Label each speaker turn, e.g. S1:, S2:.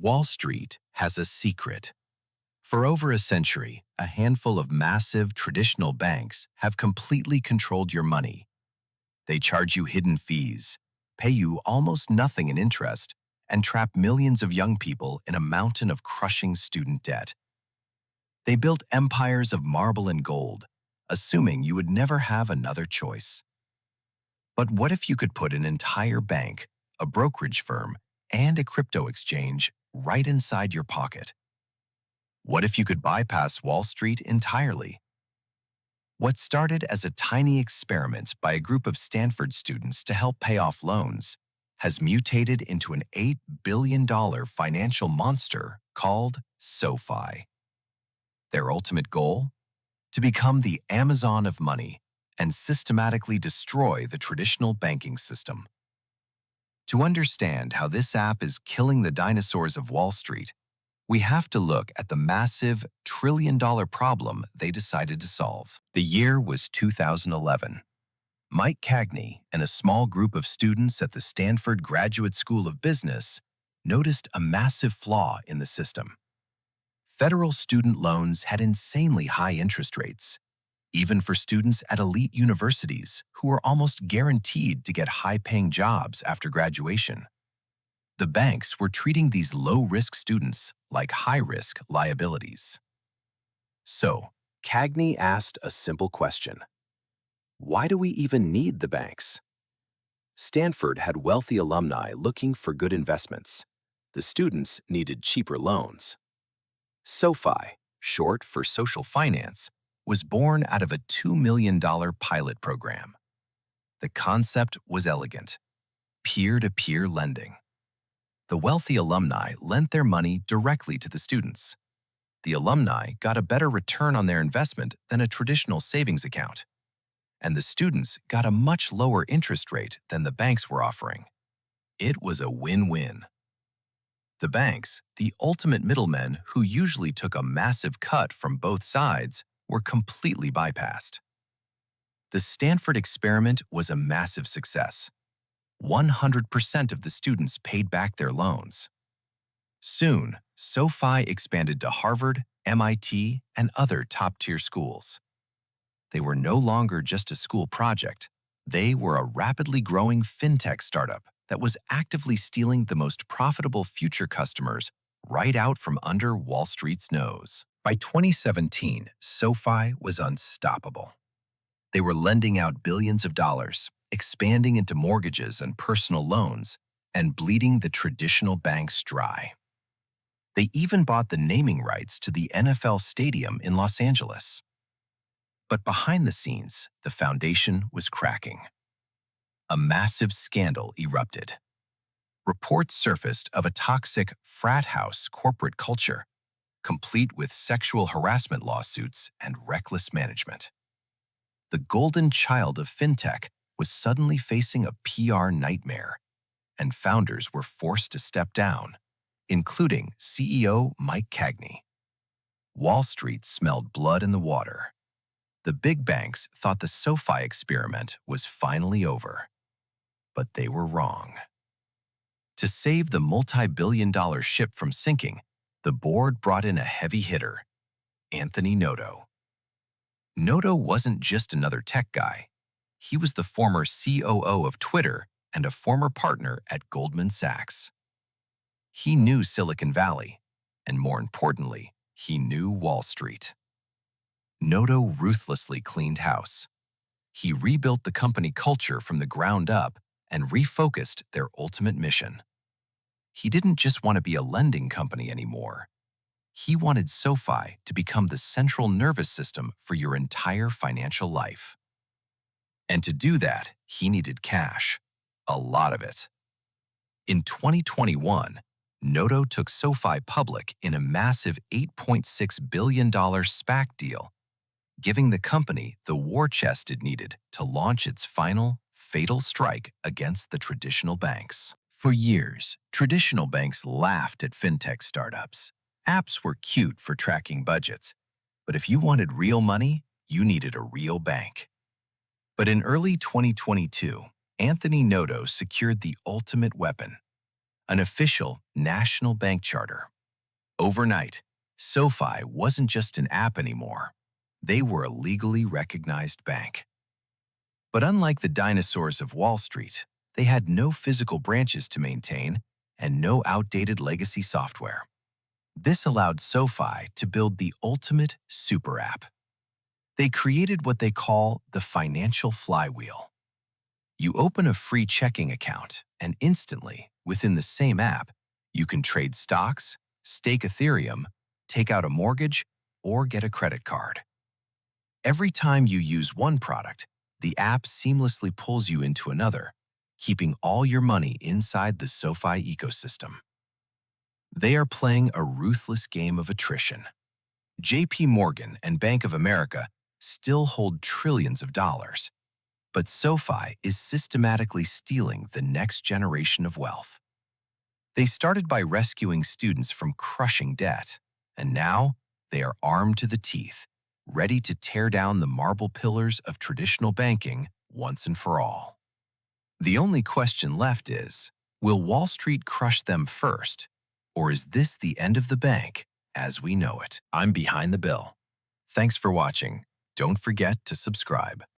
S1: Wall Street has a secret. For over a century, a handful of massive traditional banks have completely controlled your money. They charge you hidden fees, pay you almost nothing in interest, and trap millions of young people in a mountain of crushing student debt. They built empires of marble and gold, assuming you would never have another choice. But what if you could put an entire bank, a brokerage firm, and a crypto exchange right inside your pocket? What if you could bypass Wall Street entirely? What started as a tiny experiment by a group of Stanford students to help pay off loans has mutated into an $8 billion financial monster called SoFi. Their ultimate goal? To become the Amazon of money and systematically destroy the traditional banking system. To understand how this app is killing the dinosaurs of Wall Street, we have to look at the massive trillion-dollar problem they decided to solve. The year was 2011. Mike Cagney and a small group of students at the Stanford Graduate School of Business noticed a massive flaw in the system. Federal student loans had insanely high interest rates, even for students at elite universities who were almost guaranteed to get high-paying jobs after graduation. The banks were treating these low-risk students like high-risk liabilities. So, Cagney asked a simple question. Why do we even need the banks? Stanford had wealthy alumni looking for good investments. The students needed cheaper loans. SoFi, short for social finance, was born out of a $2 million pilot program. The concept was elegant: peer-to-peer lending. The wealthy alumni lent their money directly to the students. The alumni got a better return on their investment than a traditional savings account, and the students got a much lower interest rate than the banks were offering. It was a win-win. The banks, the ultimate middlemen who usually took a massive cut from both sides, were completely bypassed. The Stanford experiment was a massive success. 100% of the students paid back their loans. Soon, SoFi expanded to Harvard, MIT, and other top-tier schools. They were no longer just a school project. They were a rapidly growing fintech startup that was actively stealing the most profitable future customers right out from under Wall Street's nose. By 2017, SoFi was unstoppable. They were lending out billions of dollars, expanding into mortgages and personal loans, and bleeding the traditional banks dry. They even bought the naming rights to the NFL stadium in Los Angeles. But behind the scenes, the foundation was cracking. A massive scandal erupted. Reports surfaced of a toxic frat house corporate culture, complete with sexual harassment lawsuits and reckless management. The golden child of fintech was suddenly facing a PR nightmare, and founders were forced to step down, including CEO Mike Cagney. Wall Street smelled blood in the water. The big banks thought the SoFi experiment was finally over. But they were wrong. To save the multi-billion-dollar ship from sinking, the board brought in a heavy hitter, Anthony Noto. Noto wasn't just another tech guy. He was the former COO of Twitter and a former partner at Goldman Sachs. He knew Silicon Valley, and more importantly, he knew Wall Street. Noto ruthlessly cleaned house. He rebuilt the company culture from the ground up and refocused their ultimate mission. He didn't just want to be a lending company anymore. He wanted SoFi to become the central nervous system for your entire financial life. And to do that, he needed cash, a lot of it. In 2021, Noto took SoFi public in a massive $8.6 billion SPAC deal, giving the company the war chest it needed to launch its final, fatal strike against the traditional banks. For years, traditional banks laughed at fintech startups. Apps were cute for tracking budgets, but if you wanted real money, you needed a real bank. But in early 2022, Anthony Noto secured the ultimate weapon, an official national bank charter. Overnight, SoFi wasn't just an app anymore. They were a legally recognized bank. But unlike the dinosaurs of Wall Street, they had no physical branches to maintain and no outdated legacy software. This allowed SoFi to build the ultimate super app. They created what they call the financial flywheel. You open a free checking account, and instantly, within the same app, you can trade stocks, stake Ethereum, take out a mortgage, or get a credit card. Every time you use one product, the app seamlessly pulls you into another, keeping all your money inside the SoFi ecosystem. They are playing a ruthless game of attrition. JP Morgan and Bank of America still hold trillions of dollars, but SoFi is systematically stealing the next generation of wealth. They started by rescuing students from crushing debt, and now they are armed to the teeth, ready to tear down the marble pillars of traditional banking once and for all. The only question left is, will Wall Street crush them first, or is this the end of the bank as we know it? I'm Behind the Bill. Thanks for watching. Don't forget to subscribe.